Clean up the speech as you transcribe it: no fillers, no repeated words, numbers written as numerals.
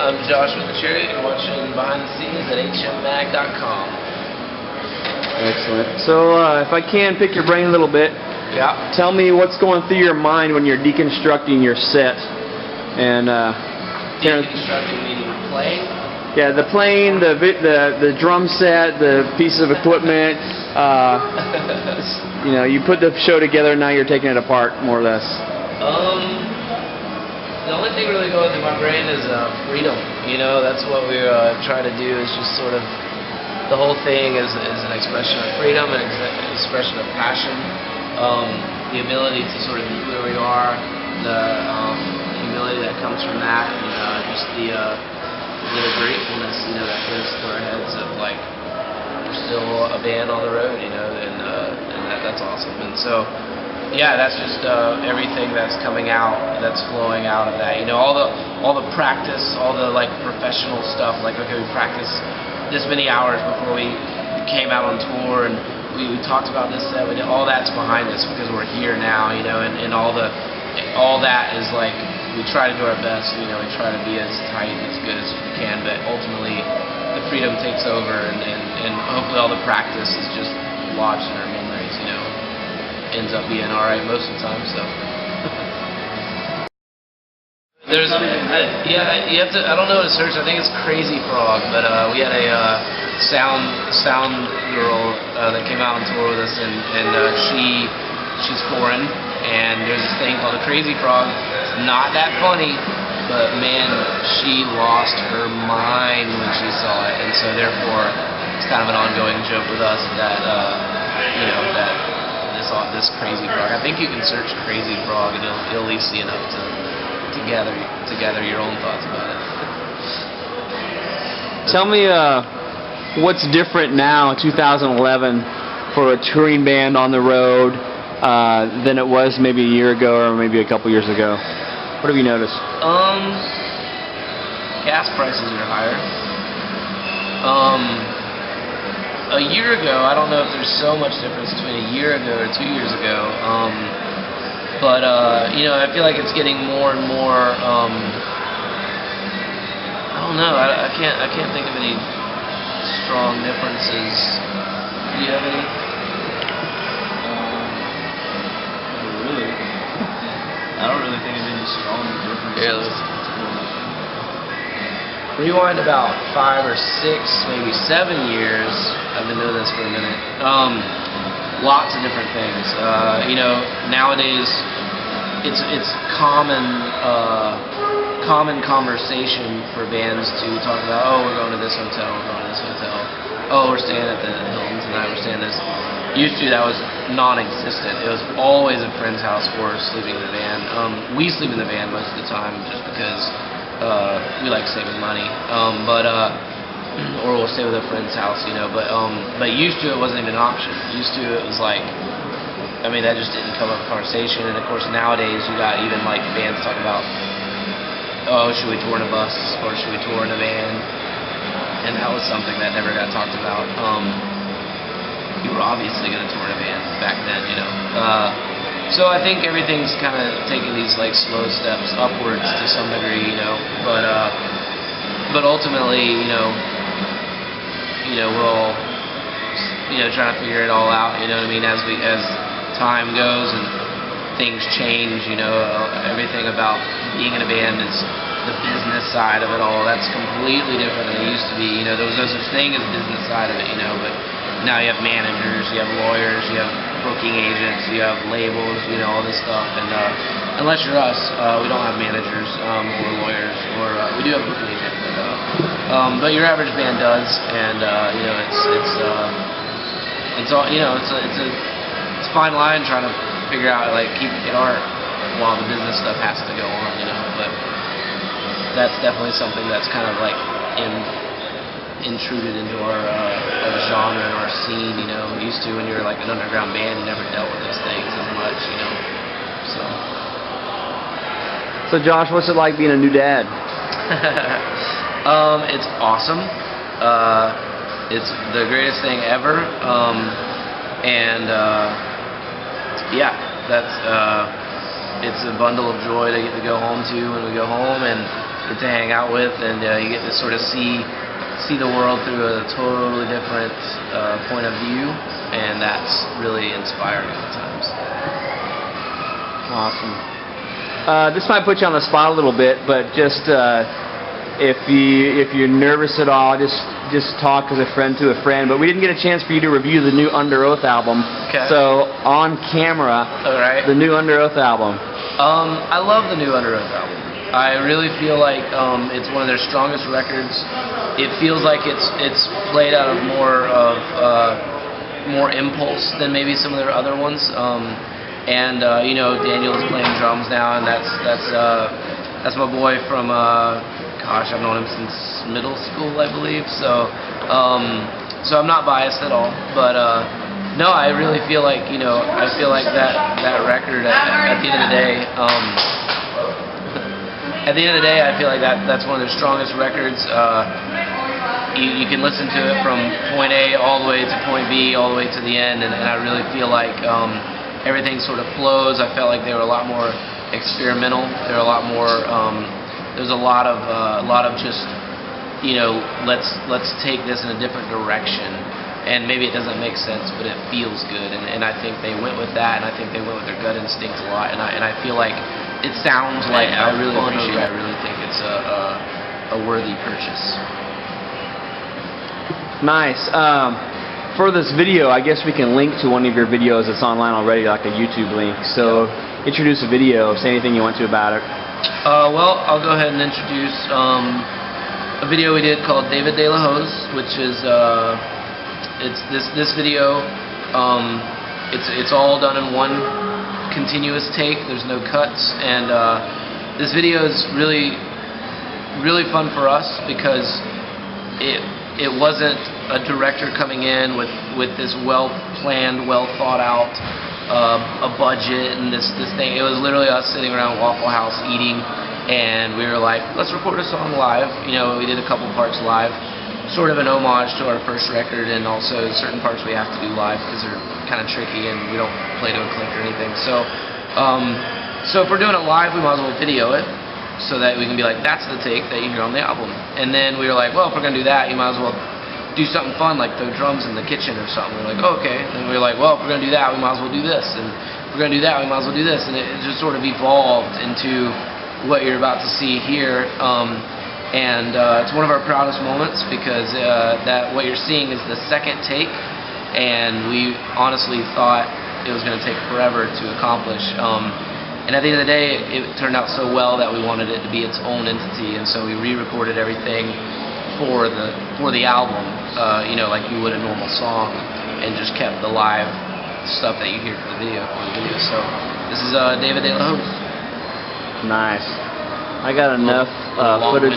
I'm Josh with the Chariot. You're watching behind the scenes at hmmag.com. Excellent. So, if I can pick your brain a little bit, tell me what's going through your mind when you're deconstructing your set. And deconstructing meaning playing? Yeah, the playing, the drum set, the pieces of equipment. You know, you put the show together, now you're taking it apart, more or less. The only thing really going through my brain is freedom. You know, that's what we try to do, is just sort of, the whole thing is an expression of freedom, an expression of passion, the ability to sort of be where we are, the humility that comes from that, and just the gratefulness, you know, that goes through our heads of, like, we're still a band on the road, you know, and that's awesome. And so, yeah, that's just everything that's coming out, that's flowing out of that. You know, all the practice, all the like professional stuff. Like, okay, we practiced this many hours before we came out on tour, and we talked about this set. We did, all that's behind us because we're here now. You know, and all that is like, we try to do our best. You know, we try to be as tight and as good as we can. But ultimately, the freedom takes over, and hopefully all the practice is just lodged in our memories. You know. Ends up being alright most of the time, so. There's, yeah, you have to, I don't know what to search, I think it's Crazy Frog, but we had a sound girl that came out on tour with us, and she's foreign, and there's this thing called a Crazy Frog. It's not that funny, but man, she lost her mind when she saw it, and so therefore, it's kind of an ongoing joke with us that, you know, that this Crazy Frog. I think you can search Crazy Frog and you'll at least see enough to gather your own thoughts about it. Tell me what's different now, 2011, for a touring band on the road than it was maybe a year ago or maybe a couple years ago. What have you noticed? Gas prices are higher. A year ago, I don't know if there's so much difference between a year ago or 2 years ago, but you know, I feel like it's getting more and more. I don't know. I can't think of any strong differences. Do you have any? Really? I don't really think of any strong differences. Yeah, rewind about 5 or 6, maybe 7 years. I've been doing this for a minute. Lots of different things. You know, nowadays it's common conversation for bands to talk about, oh, we're going to this hotel, we're going to this hotel. Oh, we're staying at the Hilton tonight, we're staying at this. Used to, that was non-existent. It was always a friend's house or sleeping in the van. We sleep in the van most of the time just because we like saving money, or we'll stay with a friend's house, you know. But used to, it wasn't even an option. Used to, it was like, I mean, that just didn't come up in conversation. And of course, nowadays you got even like bands talking about, oh, should we tour in a bus or should we tour in a van? And that was something that never got talked about. You were obviously going to tour in a van back then, you know. So I think everything's kind of taking these like slow steps upwards to some degree, you know. But ultimately, you know, we're all, you know, trying to figure it all out. You know what I mean? As time goes and things change, you know, everything about being in a band is the business side of it all. That's completely different than it used to be. You know, there was no such thing as business side of it, you know, but now you have managers, you have lawyers, you have booking agents, you have labels, you know, all this stuff. And unless you're us, we don't have managers or lawyers, or we do have a booking agent, but your average band does. And you know, it's all, you know, it's a fine line trying to figure out, like, keep it art while the business stuff has to go on, you know. But that's definitely something that's kind of like intruded into our genre and our scene, you know. Used to, when you were like an underground band, you never dealt with those things as much, you know. So Josh, what's it like being a new dad? It's awesome. It's the greatest thing ever. Yeah, that's it's a bundle of joy to get to go home to when we go home, and get to hang out with, and you get to sort of see the world through a totally different point of view, and that's really inspiring at times. Awesome. This might put you on the spot a little bit, but just if you're nervous at all, just talk as a friend to a friend. But we didn't get a chance for you to review the new Underoath album. Okay. So on camera, All right. the new Underoath album. I love the new Underoath album. I really feel like it's one of their strongest records. It feels like it's played out of more impulse than maybe some of their other ones. You know, Daniel's playing drums now, and that's my boy from gosh, I've known him since middle school, I believe. So I'm not biased at all, but no, I really feel like, you know, I feel like that record at the end of the day. At the end of the day, I feel like that's one of their strongest records. You can listen to it from point A all the way to point B, all the way to the end, and I really feel like everything sort of flows. I felt like they were a lot more experimental. They're a lot more. There's a lot of just, you know, let's take this in a different direction, and maybe it doesn't make sense, but it feels good, and I think they went with that, and I think they went with their gut instinct a lot, and I feel like it sounds like I really appreciate it. I really think it's a worthy purchase. Nice. For this video, I guess we can link to one of your videos that's online already, like a YouTube link. So introduce a video, say anything you want to about it. Well, I'll go ahead and introduce a video we did called David De La Hose, which is it's this video. It's all done in one continuous take. There's no cuts, and this video is really fun for us because it wasn't a director coming in with this well-planned, well-thought-out a budget and this thing. It was literally us sitting around Waffle House eating, and we were like, let's record a song live. You know, we did a couple parts live, sort of an homage to our first record, and also certain parts we have to do live because they're kind of tricky and we don't play to a click or anything. So if we're doing it live, we might as well video it so that we can be like, that's the take that you hear on the album. And then we were like, well, if we're going to do that, you might as well do something fun like throw drums in the kitchen or something. We're like, oh, okay. And we were like, well, if we're going to do that, we might as well do this. And if we're going to do that, we might as well do this. And it just sort of evolved into what you're about to see here. It's one of our proudest moments because that what you're seeing is the second take, and we honestly thought it was going to take forever to accomplish. And at the end of the day, it turned out so well that we wanted it to be its own entity, and so we re-recorded everything for the album, you know, like you would a normal song, and just kept the live stuff that you hear for the video. So this is David De La Hose. Nice. I got enough footage.